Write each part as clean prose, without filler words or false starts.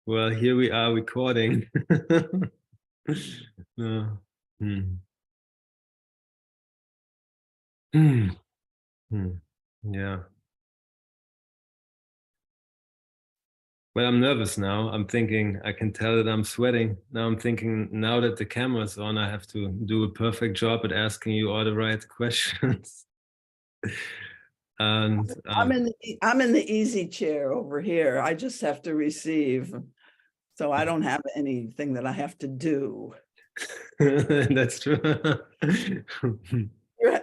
Well, here we are recording. No. Hmm. Hmm. Hmm. Yeah. Well, I'm nervous now. I'm thinking, I can tell that I'm sweating. Now I'm thinking, now that the camera's on, I have to do a perfect job at asking you all the right questions. And I'm in the easy chair over here. I just have to receive. So I don't have anything that I have to do. that's true.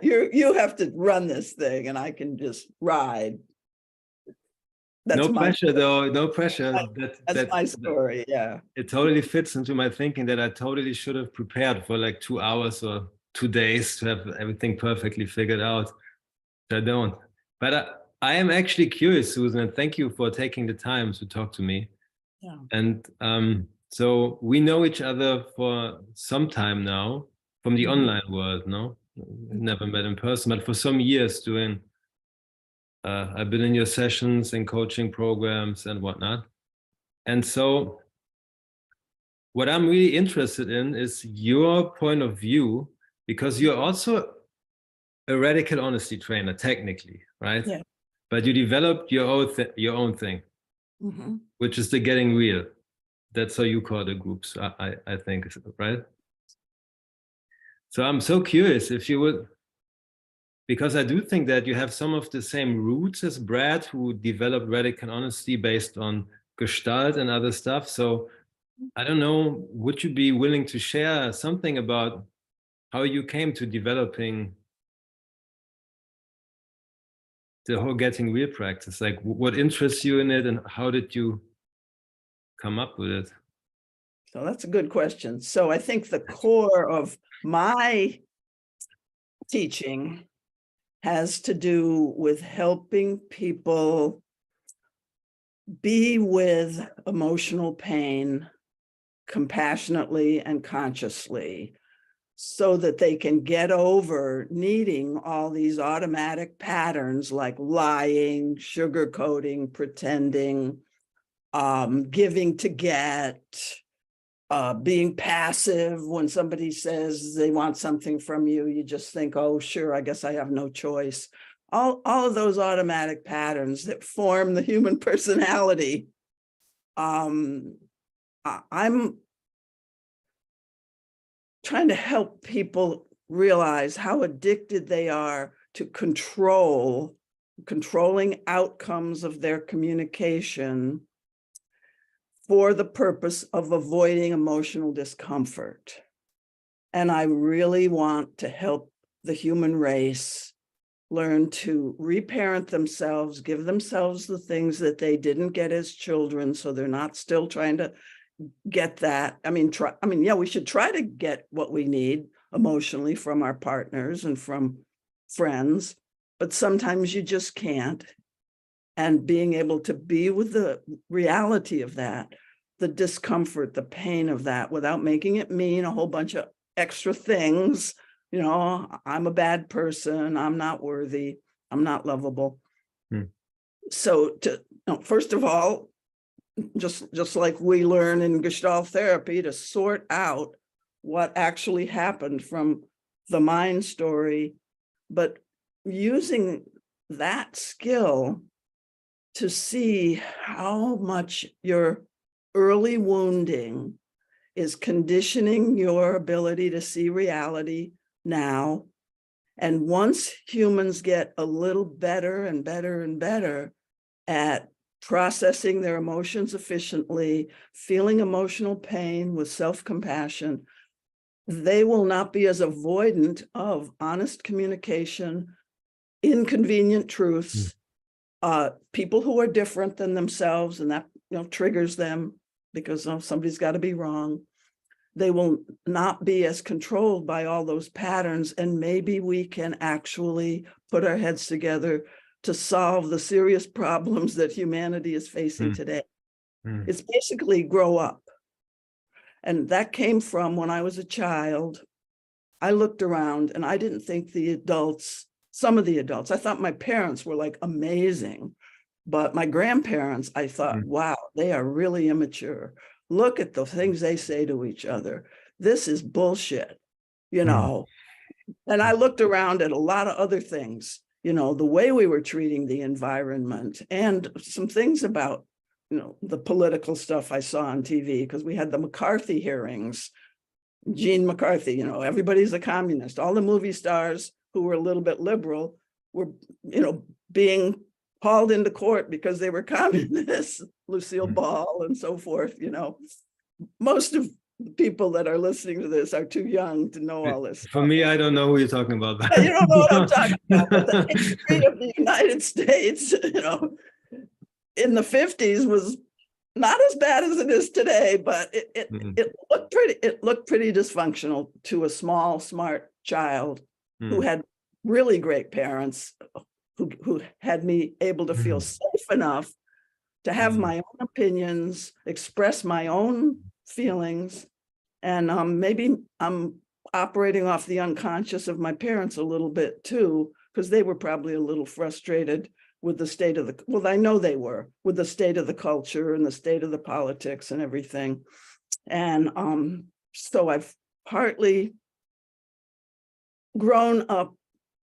You have to run this thing and I can just ride. That's No my pressure though, no pressure. that's my story. Yeah. It totally fits into my thinking that I totally should have prepared for like 2 hours or 2 days to have everything perfectly figured out. I don't. But I am actually curious, Susan, and thank you for taking the time to talk to me. Yeah. And so we know each other for some time now from the online world, no? Never met in person, but for some years doing, I've been in your sessions and coaching programs and whatnot. And so what I'm really interested in is your point of view, because you're also a radical honesty trainer, technically, right? Yeah. But you developed your own thing, which is the getting real. That's how you call the groups, I think, right? So I'm so curious if you would, because I do think that you have some of the same roots as Brad, who developed radical honesty based on Gestalt and other stuff. So I don't know, would you be willing to share something about how you came to developing the whole getting real practice? Like what interests you in it and how did you come up with it? So that's a good question. So I think the core of my teaching has to do with helping people be with emotional pain compassionately and consciously so that they can get over needing all these automatic patterns like lying, sugarcoating, pretending, giving to get, being passive. When somebody says they want something from you, you just think, oh, sure, I guess I have no choice. All of those automatic patterns that form the human personality. I'm trying to help people realize how addicted they are to controlling outcomes of their communication for the purpose of avoiding emotional discomfort. And I really want to help the human race learn to reparent themselves, give themselves the things that they didn't get as children, so they're not still trying to get that. Yeah, we should try to get what we need emotionally from our partners and from friends, but sometimes you just can't. And being able to be with the reality of that, the discomfort, the pain of that, without making it mean a whole bunch of extra things. You know, I'm a bad person, I'm not worthy, I'm not lovable. So first of all, just like we learn in Gestalt therapy, to sort out what actually happened from the mind story, but using that skill to see how much your early wounding is conditioning your ability to see reality now. And once humans get a little better and better and better at processing their emotions efficiently, feeling emotional pain with self-compassion, they will not be as avoidant of honest communication, inconvenient truths, people who are different than themselves, and that triggers them because somebody's got to be wrong. They will not be as controlled by all those patterns, and maybe we can actually put our heads together to solve the serious problems that humanity is facing today. It's basically grow up. And that came from when I was a child. I looked around and I didn't think some of the adults, I thought my parents were like amazing. But my grandparents, I thought, wow, they are really immature. Look at the things they say to each other. This is bullshit, you know. And I looked around at a lot of other things, you know, the way we were treating the environment and some things about, you know, the political stuff I saw on TV, because we had the McCarthy hearings, Gene McCarthy, you know, everybody's a communist. All the movie stars who were a little bit liberal were, you know, being hauled into court because they were communists, Lucille Ball and so forth, you know. Most of the people that are listening to this are too young to know all this. For me, I don't know who you're talking about. You don't know what I'm talking about, but the history of the United States, you know, in the 50s was not as bad as it is today, but it looked pretty dysfunctional to a small, smart child who had really great parents who had me able to feel safe enough to have my own opinions, express my own feelings. And maybe I'm operating off the unconscious of my parents a little bit too, because they were probably a little frustrated with the state of the, well, I know they were, with the state of the culture and the state of the politics and everything. And so I've partly grown up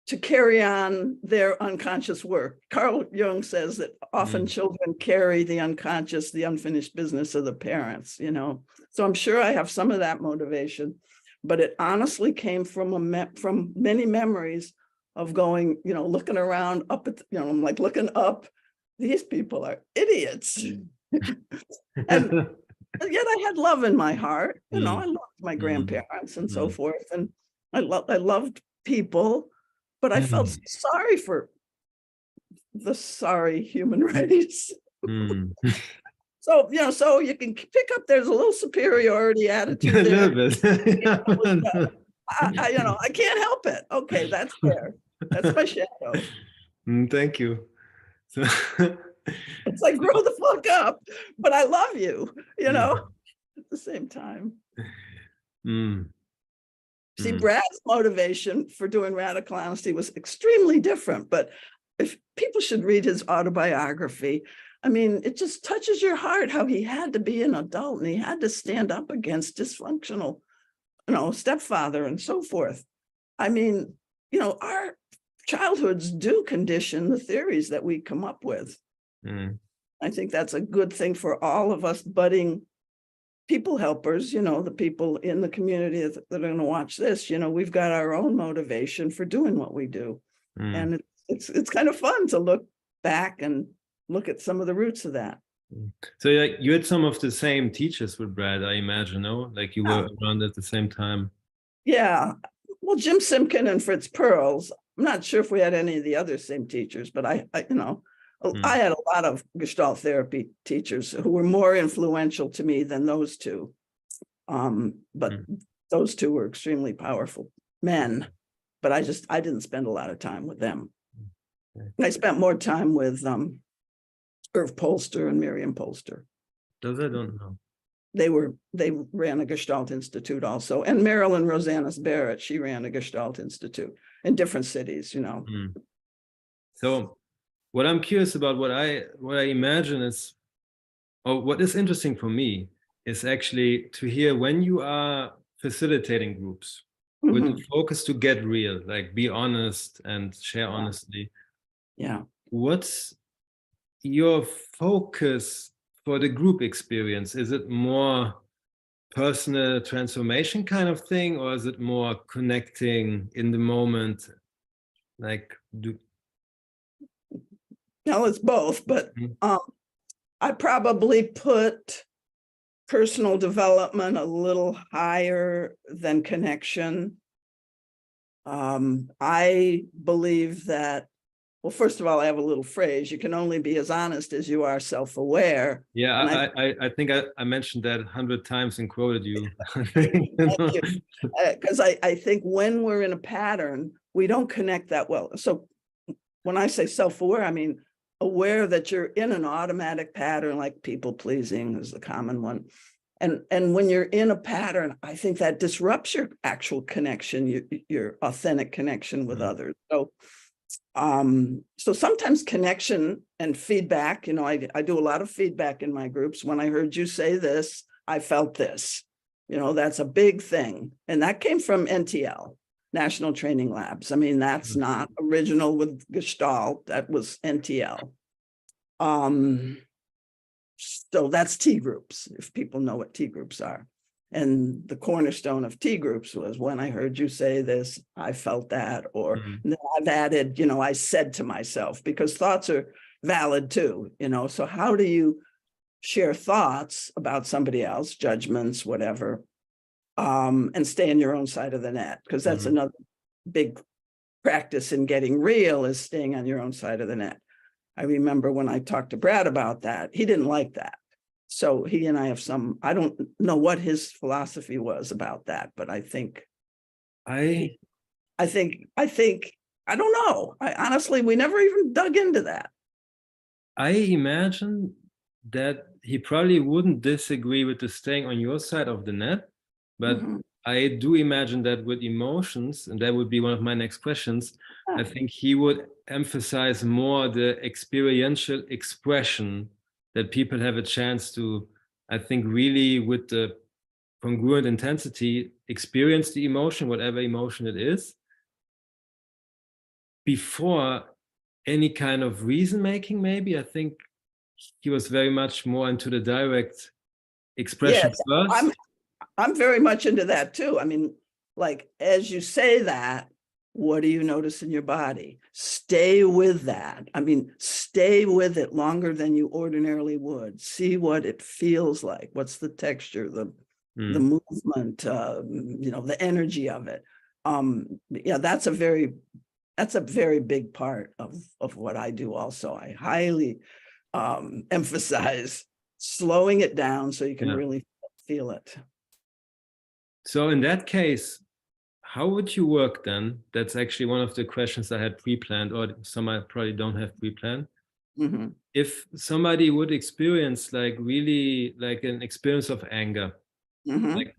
to carry on their unconscious work. Carl Jung says that often children carry the unconscious, the unfinished business of the parents, you know. So I'm sure I have some of that motivation, but it honestly came from from many memories of going, you know, looking around up at, you know, I'm like looking up, these people are idiots. And yet I had love in my heart, you know, I loved my grandparents and so forth. And I loved people, but I felt sorry for the sorry human race. So, you know, so you can pick up, there's a little superiority attitude there. A little bit. You know, I can't help it. Okay, that's fair. That's my shadow. Thank you. So It's like, grow the fuck up, but I love you, you know, at the same time. See, Brad's motivation for doing Radical Honesty was extremely different, but if people should read his autobiography, I mean, it just touches your heart how he had to be an adult and he had to stand up against dysfunctional, you know, stepfather and so forth. I mean, you know, our childhoods do condition the theories that we come up with. I think that's a good thing for all of us budding people helpers, you know, the people in the community that are going to watch this, you know, we've got our own motivation for doing what we do. And it's kind of fun to look back and look at some of the roots of that. So like you had some of the same teachers with Brad, I imagine, no? Like you were around at the same time. Yeah. Well, Jim Simkin and Fritz Perls, I'm not sure if we had any of the other same teachers, but I you know, I had a lot of Gestalt therapy teachers who were more influential to me than those two. But those two were extremely powerful men, but I didn't spend a lot of time with them. I spent more time with Irv Polster and Miriam Polster. Those I don't know. They ran a Gestalt Institute also, and Marilyn Rosanus Barrett, she ran a Gestalt Institute in different cities, you know. So what I'm curious about, what I imagine is, or what is interesting for me is actually to hear when you are facilitating groups with the focus to get real, like be honest and share honestly. Yeah. What's your focus for the group experience? Is it more personal transformation kind of thing, or is it more connecting in the moment? Like, No, it's both, but I probably put personal development a little higher than connection. I believe that, well, first of all, I have a little phrase, you can only be as honest as you are self-aware. Yeah, I think I mentioned that 100 times and quoted you. Because I think when we're in a pattern, we don't connect that well. So when I say self-aware, I mean aware that you're in an automatic pattern, like people pleasing is the common one. And when you're in a pattern, I think that disrupts your actual connection, your authentic connection with others. So So sometimes connection and feedback, I do a lot of feedback in my groups. When I heard you say this, I felt this, that's a big thing. And that came from NTL, National Training Labs. I mean, that's not original with Gestalt, that was NTL. So that's T groups, if people know what T groups are. And the cornerstone of T groups was, when I heard you say this, I felt that, or then I've added, I said to myself, because thoughts are valid too, so how do you share thoughts about somebody else, judgments, whatever, and stay on your own side of the net? Because that's another big practice in getting real, is staying on your own side of the net. I remember when I talked to Brad about that, he didn't like that. So he and I have I don't know what his philosophy was about that, but I don't know. Honestly, we never even dug into that. I imagine that he probably wouldn't disagree with the staying on your side of the net, but I do imagine that with emotions, and that would be one of my next questions, I think he would emphasize more the experiential expression, that people have a chance to, I think, really with the congruent intensity, experience the emotion, whatever emotion it is, before any kind of reason making, maybe. I think he was very much more into the direct expression first. I'm very much into that too. I mean, like, as you say that, what do you notice in your body? Stay with that. I mean, stay with it longer than you ordinarily would. See what it feels like. What's the texture, the movement, the energy of it. That's a very big part of what I do also. I highly emphasize slowing it down so you can really feel it. So in that case, how would you work then? That's actually one of the questions I had pre-planned, or some I probably don't have pre-planned. If somebody would experience really like an experience of anger, like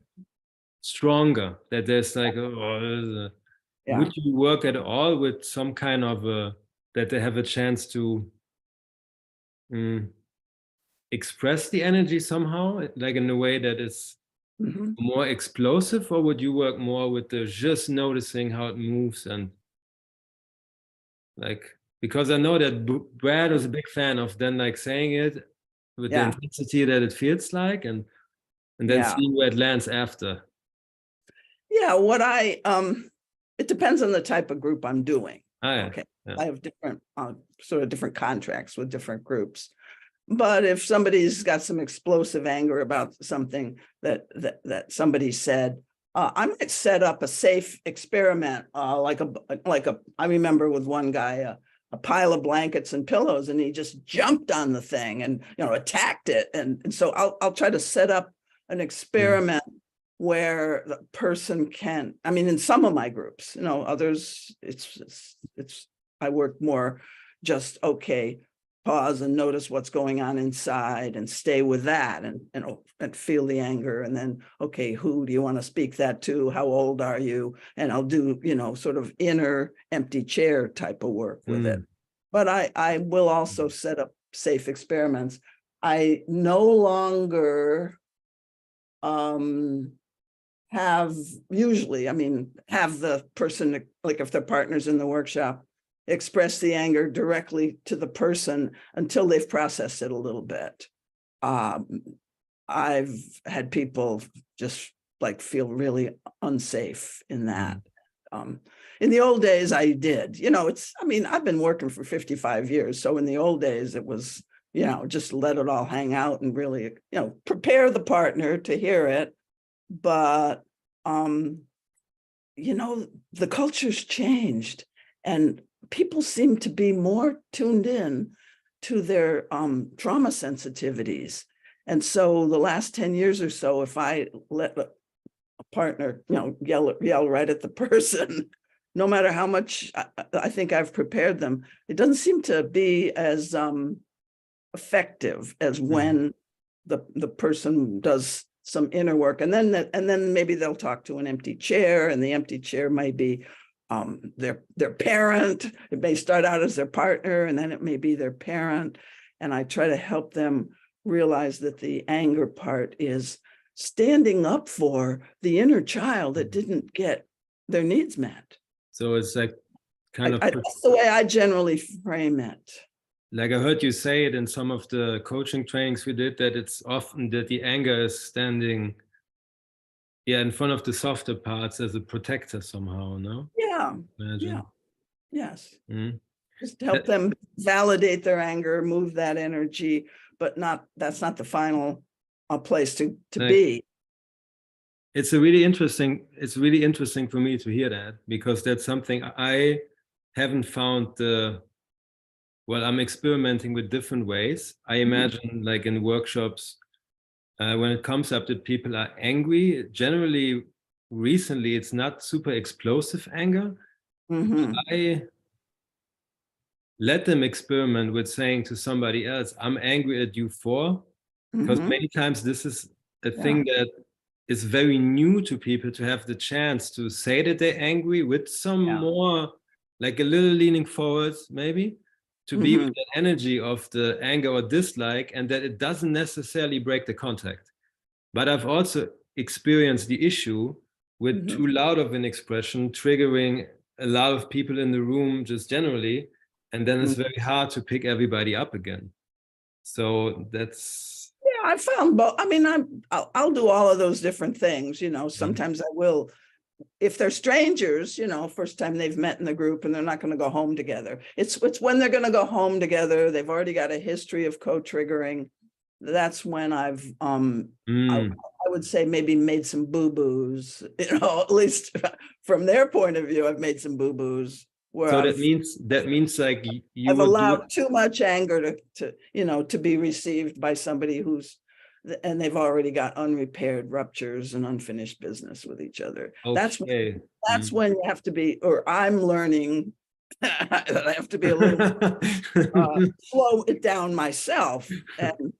stronger, that there's like, would you work at all with some kind of that they have a chance to express the energy somehow, like in a way that is more explosive, or would you work more with the just noticing how it moves? And like, because I know that Brad was a big fan of then like saying it with the intensity that it feels like, and then seeing where it lands after. It depends on the type of group I'm doing. I have different different contracts with different groups. But if somebody's got some explosive anger about something that somebody said, I might set up a safe experiment, I remember with one guy, a pile of blankets and pillows, and he just jumped on the thing and attacked it. And so I'll try to set up an experiment where the person can. I mean, in some of my groups, others, I work more just pause and notice what's going on inside and stay with that and feel the anger. And then, who do you want to speak that to? How old are you? And I'll do, sort of inner empty chair type of work with it. But I will also set up safe experiments. I no longer have the person, like if their partner's in the workshop, express the anger directly to the person until they've processed it a little bit. I've had people just feel really unsafe in that. In the old days, I did. I've been working for 55 years. So in the old days, it was, just let it all hang out and really, prepare the partner to hear it. But, the culture's changed, and people seem to be more tuned in to their trauma sensitivities. And so the last 10 years or so, if I let a partner, yell right at the person, no matter how much I think I've prepared them, it doesn't seem to be as effective as when the person does some inner work. And then maybe they'll talk to an empty chair, and the empty chair might be their parent. It may start out as their partner, and then it may be their parent. And I try to help them realize that the anger part is standing up for the inner child that didn't get their needs met. So it's like kind of that's the way I generally frame it. Like I heard you say it in some of the coaching trainings we did, that it's often that the anger is standing in front of the softer parts as a protector somehow, no? Yeah. Imagine. Yeah. Yes. Mm. Just to help them validate their anger, move that energy, but that's not the final place to be. It's really interesting for me to hear that, because that's something I haven't found well, I'm experimenting with different ways. I imagine like in workshops, when it comes up that people are angry, generally recently it's not super explosive anger. I let them experiment with saying to somebody else, I'm angry at you for, because many times this is a thing that is very new to people, to have the chance to say that they're angry with some more, like a little leaning forwards maybe, to be with that energy of the anger or dislike, and that it doesn't necessarily break the contact. But I've also experienced the issue with too loud of an expression triggering a lot of people in the room just generally, and then it's very hard to pick everybody up again. So that's... Yeah, I found both. I mean, I'll do all of those different things, you know. Sometimes I will, if they're strangers, you know, first time they've met in the group and they're not going to go home together. It's when they're going to go home together, they've already got a history of co-triggering. That's when I've, I would say maybe made some boo-boos, you know, at least from their point of view, I've made some boo-boos. So that means like I've allowed too much anger to you know, to be received by somebody and they've already got unrepaired ruptures and unfinished business with each other. Okay. That's when you have to be, or I'm learning that I have to be a little slow it down myself, and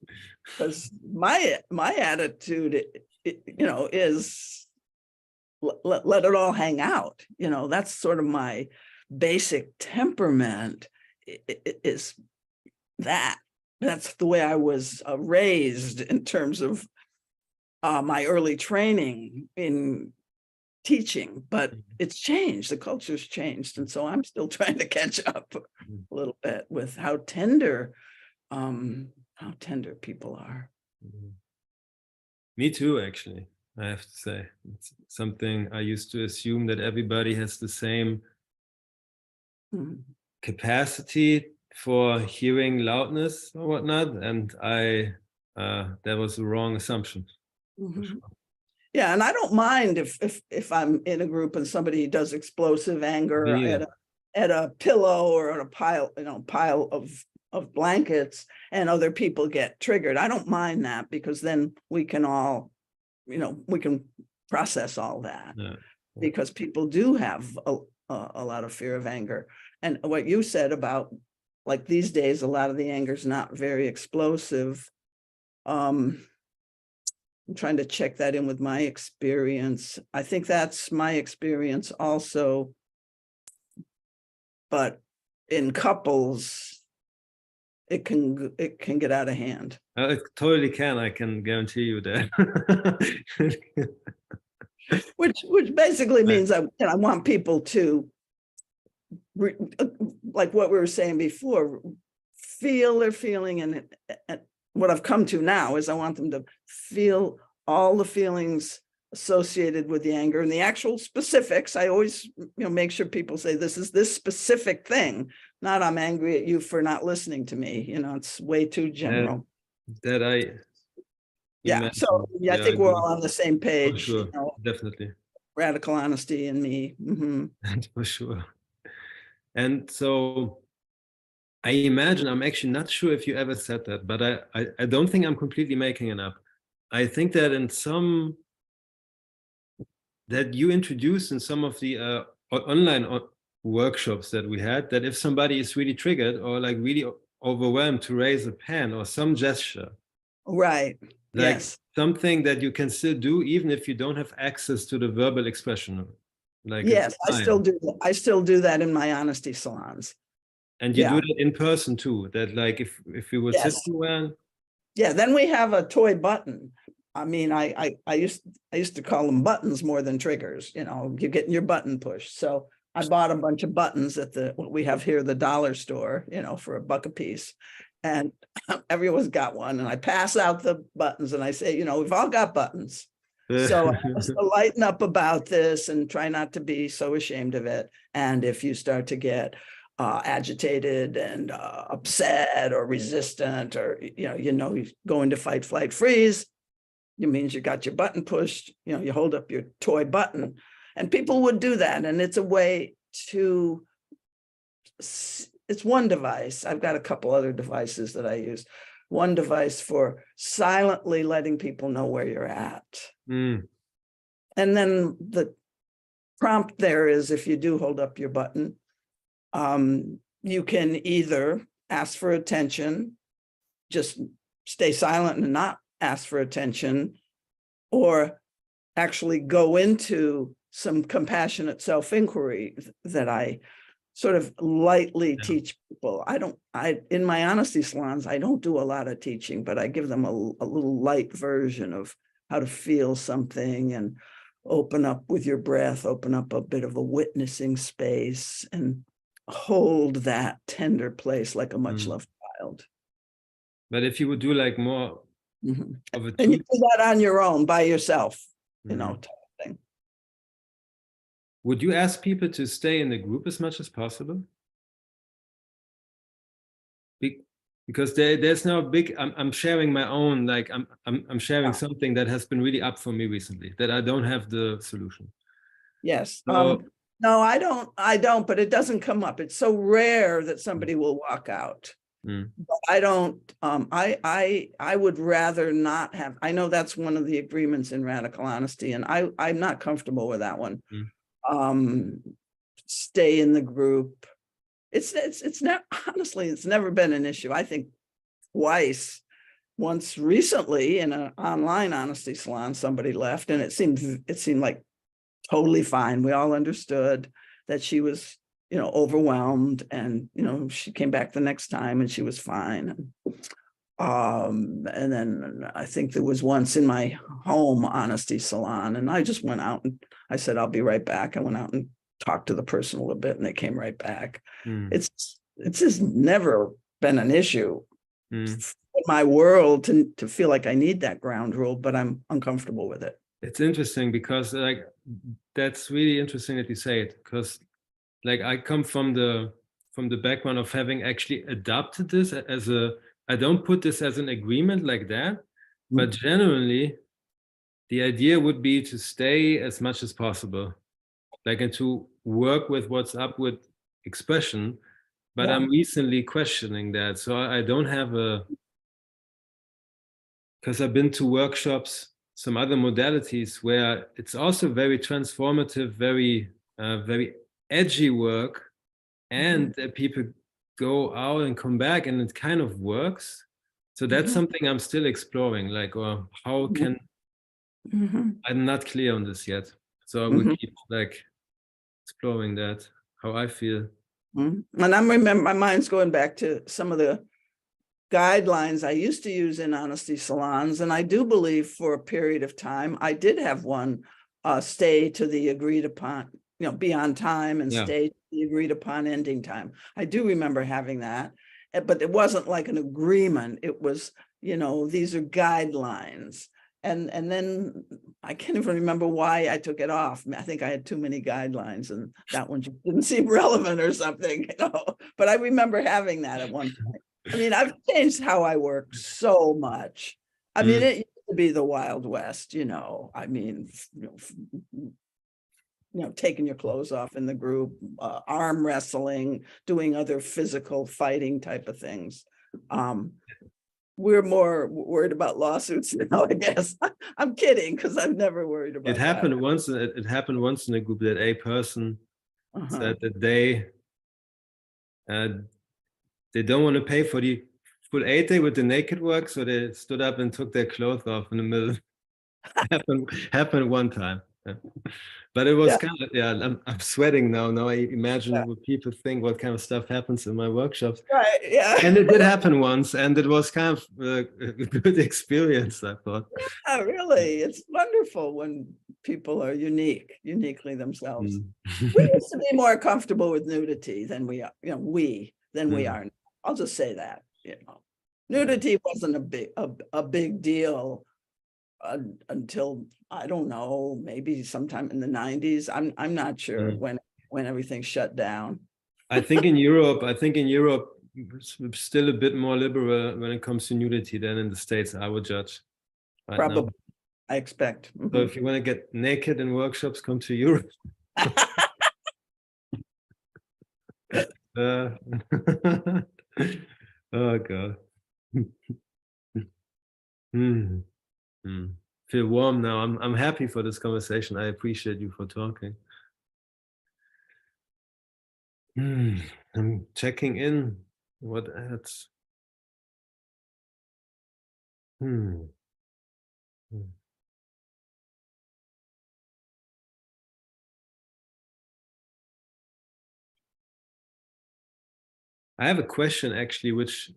because my attitude, you know, is let it all hang out. You know, that's sort of my basic temperament, is that. That's the way I was raised in terms of my early training in teaching, but it's changed. The culture's changed, and so I'm still trying to catch up a little bit with how tender people are. Me too, actually. I have to say, it's something I used to assume that everybody has the same capacity for hearing loudness or whatnot, and that was the wrong assumption. Sure. Yeah, and I don't mind if I'm in a group and somebody does explosive anger at a pillow or on a pile of blankets, and other people get triggered. I don't mind that, because then we can all, you know, we can process all that, because people do have a lot of fear of anger. And what you said about, like, these days, a lot of the anger is not very explosive. I'm trying to check that in with my experience. I think that's my experience also. But in couples, it can get out of hand. It totally can. I can guarantee you that. which basically means I want people to, like what we were saying before, feel their feeling, and what I've come to now is I want them to feel all the feelings associated with the anger and the actual specifics. I always, you know, make sure people say, this is this specific thing, not I'm angry at you for not listening to me. You know, it's way too general. Yeah. So I think we're all on the same page. For sure. You know, Definitely. Radical honesty in me. For sure. And so I imagine, I'm actually not sure if you ever said that, but I don't think I'm completely making it up. I think that that you introduced in some of the online workshops that we had, that if somebody is really triggered or like really overwhelmed, to raise a pen or some gesture. Right. Like yes. Something that you can still do even if you don't have access to the verbal expression. Like Yes, I still do. do. I still do that in my honesty salons. And you do that in person too. That like if you would sit somewhere. Yeah, then we have a toy button. I mean, I used to call them buttons more than triggers. You know, you're getting your button pushed. So I bought a bunch of buttons at what we have here, the dollar store, you know, for $1 a piece. And everyone's got one. And I pass out the buttons and I say, you know, we've all got buttons. So I have to lighten up about this and try not to be so ashamed of it. And if you start to get agitated and upset or resistant, or you go into fight, flight, freeze, it means you got your button pushed. You know, you hold up your toy button, and people would do that. And it's a way to. It's one device. I've got a couple other devices that I use. One device for silently letting people know where you're at. And then the prompt there is, if you do hold up your button, you can either ask for attention, just stay silent and not ask for attention, or actually go into some compassionate self-inquiry that I sort of lightly teach people. In my honesty salons, I don't do a lot of teaching, but I give them a little light version of how to feel something and open up with your breath, open up a bit of a witnessing space and hold that tender place like a much loved child. But if you would do like more of a and you do that on your own by yourself, you know, type of thing. Would you ask people to stay in the group as much as possible? Because there's now a big, I'm sharing my own, like I'm sharing something that has been really up for me recently, that I don't have the solution. Yes. So, no, I don't, but it doesn't come up. It's so rare that somebody will walk out. But I don't, I would rather not have, I know that's one of the agreements in Radical Honesty, and I'm not comfortable with that one. Stay in the group. It's never, honestly, it's never been an issue. I think once recently in an online honesty salon, somebody left, and it seemed like totally fine. We all understood that she was, you know, overwhelmed, and, you know, she came back the next time and she was fine. And then I think there was once in my home honesty salon, and I just went out and I said, I'll be right back. I went out and talked to the person a little bit, and they came right back. It's just never been an issue in my world to feel like I need that ground rule, but I'm uncomfortable with it. It's interesting because like that's really interesting that you say it, because like I come from the background of having actually adopted this as I don't put this as an agreement like that, but generally the idea would be to stay as much as possible, like, and to work with what's up with expression. But I'm recently questioning that. So I don't have because I've been to workshops, some other modalities where it's also very transformative, very, very edgy work, and people go out and come back and it kind of works. So that's something I'm still exploring, like, or how can, I'm not clear on this yet. So I will keep like exploring that, how I feel. And my mind's going back to some of the guidelines I used to use in honesty salons. And I do believe for a period of time, I did have one stay to the agreed upon, you know, be on time and stay to the agreed upon ending time. I do remember having that, but it wasn't like an agreement. It was, you know, these are guidelines. And then I can't even remember why I took it off. I think I had too many guidelines, and that one just didn't seem relevant or something, you know. But I remember having that at one point. I mean, I've changed how I work so much. I mean, it used to be the Wild West, you know. I mean, you know, taking your clothes off in the group, arm wrestling, doing other physical fighting type of things. We're more worried about lawsuits now, I guess. I'm kidding, because I've never worried about it. Happened once. It happened once in a group that a person said that they don't want to pay for the full 8 day with the naked work, so they stood up and took their clothes off in the middle. happened one time. But it was kind of, I'm sweating now. Now I imagine what people think, what kind of stuff happens in my workshops. Right, yeah. And it did happen once, and it was kind of a good experience, I thought. Yeah, really. It's wonderful when people are uniquely themselves. We used to be more comfortable with nudity than we are, we are. I'll just say that, Nudity wasn't a big deal until, I don't know, maybe sometime in the 90s. I'm not sure when everything shut down. I think in Europe, it's still a bit more liberal when it comes to nudity than in the States, I would judge. Right. Probably, now. I expect. So if you want to get naked in workshops, come to Europe. Oh God. Feel warm now. I'm happy for this conversation. I appreciate you for talking. I'm checking in. What adds? I have a question actually, which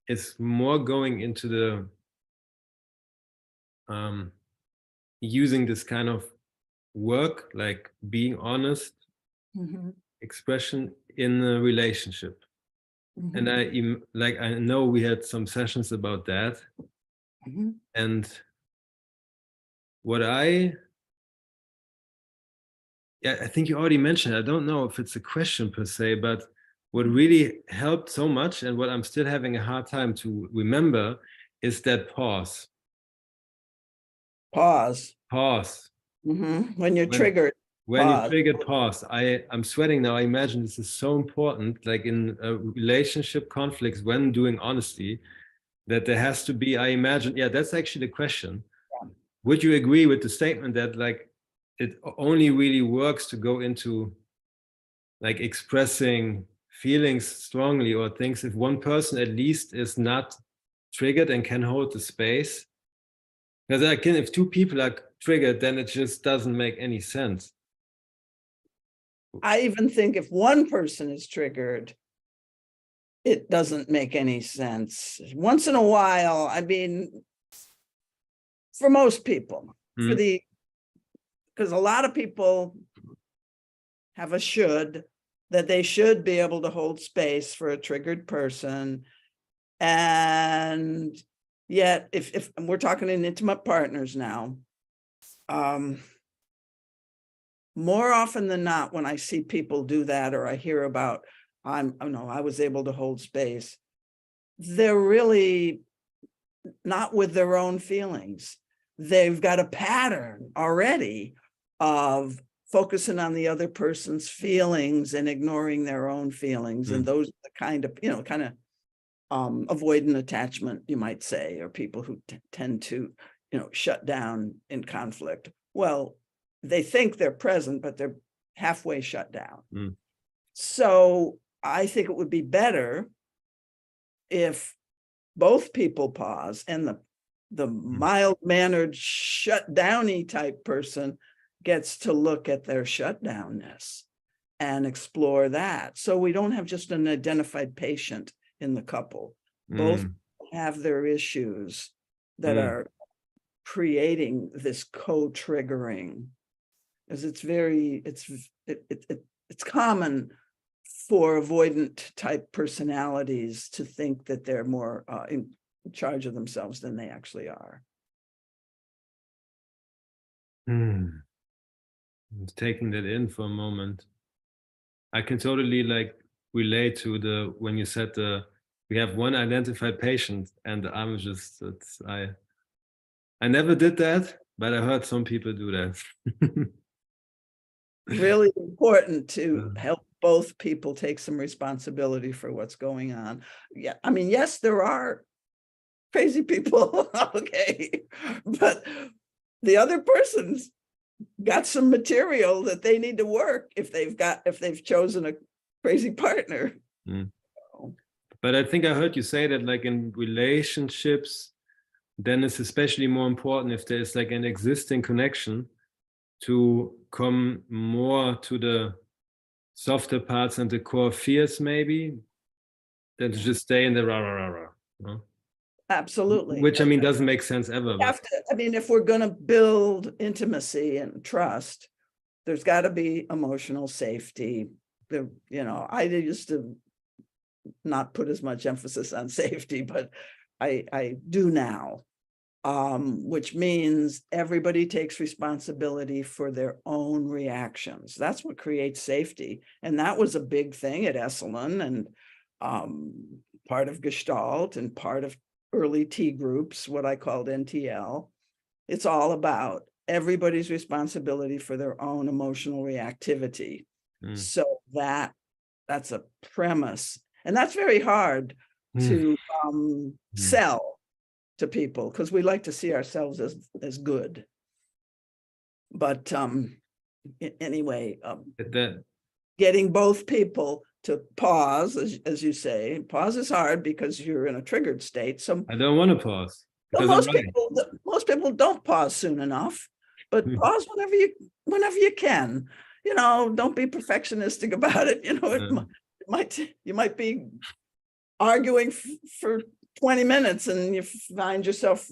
is more going into the using this kind of work, like being honest, expression in a relationship. And I know we had some sessions about that. And what I think you already mentioned, I don't know if it's a question per se, but what really helped so much and what I'm still having a hard time to remember is that pause. Pause. When you're triggered. When you triggered, pause. I'm sweating now. I imagine this is so important, like in relationship conflicts when doing honesty, that there has to be, I imagine, that's actually the question. Would you agree with the statement that like it only really works to go into like expressing feelings strongly or things if one person at least is not triggered and can hold the space? Because if two people are triggered, then it just doesn't make any sense. I even think if one person is triggered, it doesn't make any sense. Once in a while, I mean, for most people, because a lot of people have a should, that they should be able to hold space for a triggered person. And yet, if we're talking in intimate partners now, more often than not, when I see people do that, or I hear about, I was able to hold space, they're really not with their own feelings. They've got a pattern already of focusing on the other person's feelings and ignoring their own feelings. And those are the kind of, avoidant attachment, you might say, or people who tend to, shut down in conflict. Well, they think they're present, but they're halfway shut down. So I think it would be better if both people pause and the mild-mannered shut-downy type person gets to look at their shutdownness and explore that. So we don't have just an identified patient in the couple. Both have their issues that are creating this co-triggering. Because it's common for avoidant type personalities to think that they're more in charge of themselves than they actually are. I'm taking that in for a moment. I can totally relate to when you said we have one identified patient, and I'm just I never did that, but I heard some people do that. Really important to help both people take some responsibility for what's going on. Yeah, I mean, yes, there are crazy people, okay, but the other person's got some material that they need to work if they've chosen a crazy partner. But I think I heard you say that like in relationships, then it's especially more important if there's like an existing connection, to come more to the softer parts and the core fears, maybe, than to just stay in the rah, rah, rah, rah. No? Absolutely. Which, I mean, doesn't make sense ever. Have to, I mean, if we're going to build intimacy and trust, there's got to be emotional safety. You know, I used to not put as much emphasis on safety, but I do now, which means everybody takes responsibility for their own reactions. That's what creates safety. And that was a big thing at Esalen and part of Gestalt and part of early T groups, what I called NTL. It's all about everybody's responsibility for their own emotional reactivity. So that's a premise. And that's very hard to sell to people because we like to see ourselves as good. But anyway, getting both people to pause, as you say, pause is hard because you're in a triggered state. So I don't want to pause. So most people don't pause soon enough, but pause whenever you can. You know, don't be perfectionistic about it. You know, you might be arguing for 20 minutes and you find yourself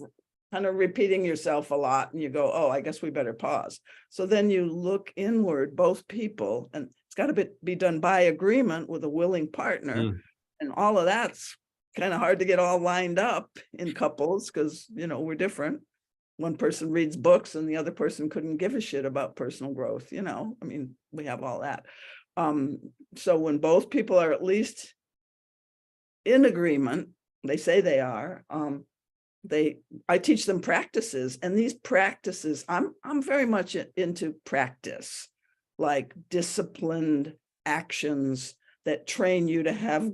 kind of repeating yourself a lot and you go, oh, I guess we better pause. So then you look inward, both people, and it's got to be done by agreement with a willing partner. And all of that's kind of hard to get all lined up in couples because, you know, we're different. One person reads books and the other person couldn't give a shit about personal growth. You know, I mean, we have all that. So when both people are at least in agreement, they say they are, I teach them practices, and these practices, I'm very much into practice, like disciplined actions that train you to have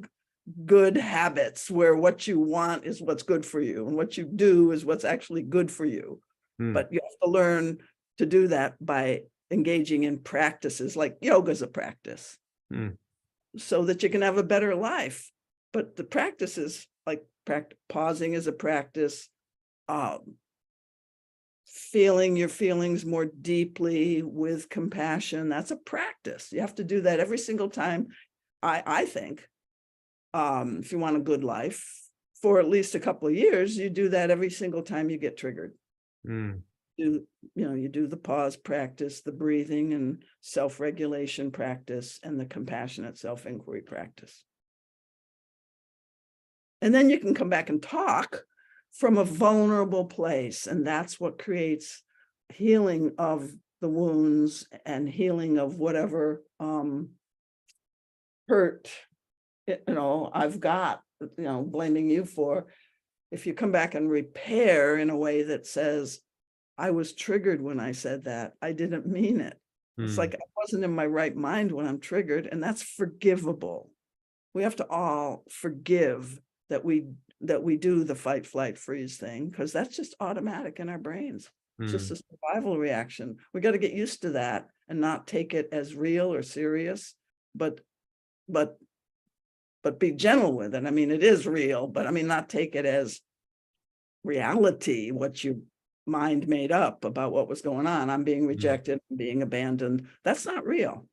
good habits where what you want is what's good for you and what you do is what's actually good for you. But you have to learn to do that by engaging in practices like yoga is a practice so that you can have a better life. But the practices like pausing is a practice, feeling your feelings more deeply with compassion, that's a practice. You have to do that every single time, I think. If you want a good life for at least a couple of years, you do that every single time you get triggered. You do the pause practice, the breathing and self-regulation practice, and the compassionate self-inquiry practice. And then you can come back and talk from a vulnerable place. And that's what creates healing of the wounds and healing of whatever hurt, I've got, blaming you for. If you come back and repair in a way that says, I was triggered when I said that, I didn't mean it. It's like I wasn't in my right mind when I'm triggered, and that's forgivable. We have to all forgive that we do the fight, flight, freeze thing, because that's just automatic in our brains. It's just a survival reaction. We got to get used to that and not take it as real or serious, but be gentle with it. I mean, it is real, but I mean, not take it as reality, what your mind made up about what was going on. I'm being rejected, I'm being abandoned. That's not real.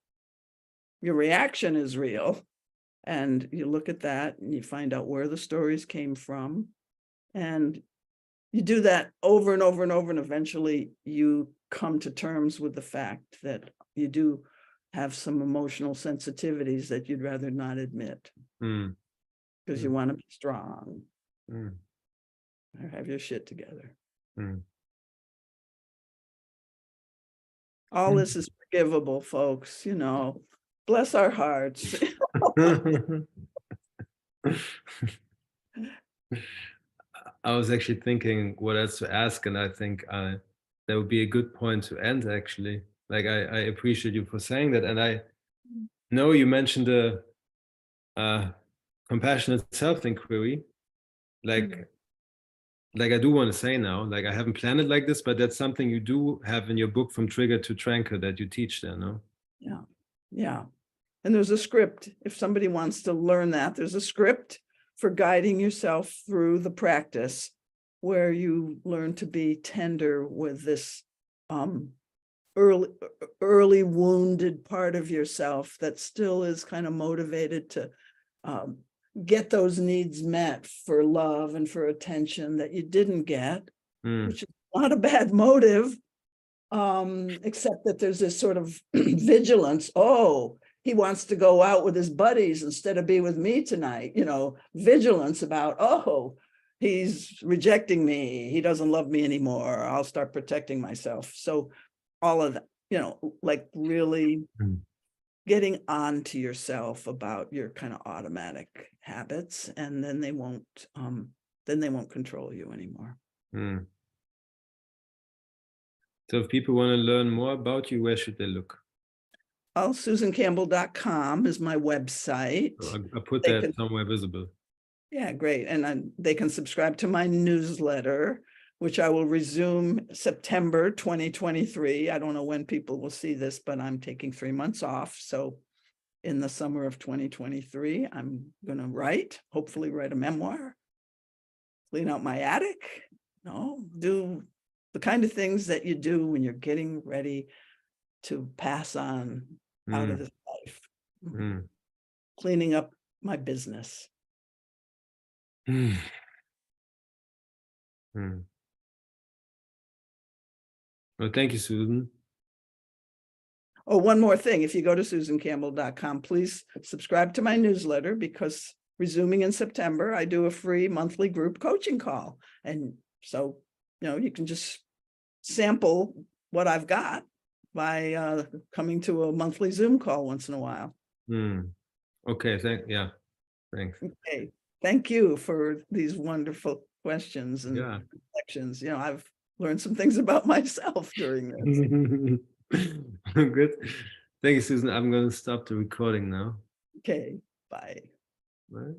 Your reaction is real. And you look at that and you find out where the stories came from. And you do that over and over and over. And eventually you come to terms with the fact that you do have some emotional sensitivities that you'd rather not admit. Because you want to be strong. Or have your shit together. All this is forgivable, folks, bless our hearts. I was actually thinking what else to ask, and I think that would be a good point to end, actually. Like, I appreciate you for saying that. And I know you mentioned the compassionate self-inquiry. Like I do want to say now, like, I haven't planned it like this, but that's something you do have in your book, From Trigger to Tranquil, that you teach there, no? Yeah. And there's a script. If somebody wants to learn that, there's a script for guiding yourself through the practice where you learn to be tender with this early wounded part of yourself that still is kind of motivated to get those needs met for love and for attention that you didn't get, which is not a bad motive, except that there's this sort of vigilance. Oh, he wants to go out with his buddies instead of be with me tonight, you know, vigilance about, oh, he's rejecting me, he doesn't love me anymore, I'll start protecting myself. So all of that, you know, like really getting on to yourself about your kind of automatic habits, and then they won't control you anymore. So if people want to learn more about you, where should they look? Oh, SusanCampbell.com is my website. So I put that somewhere visible. Yeah, great. And they can subscribe to my newsletter, which I will resume September 2023. I don't know when people will see this, but I'm taking 3 months off. So in the summer of 2023, I'm going to hopefully write a memoir, clean out my attic, you know, do the kind of things that you do when you're getting ready to pass on out of this life. Cleaning up my business. Well, thank you, Susan. Oh, one more thing. If you go to SusanCampbell.com, please subscribe to my newsletter, because resuming in September, I do a free monthly group coaching call. And so, you know, you can just sample what I've got by coming to a monthly Zoom call once in a while. Okay, thanks. Okay, thank you for these wonderful questions and reflections. You know, I've learned some things about myself during this. Good. Thank you, Susan. I'm going to stop the recording now. Okay, bye. Bye.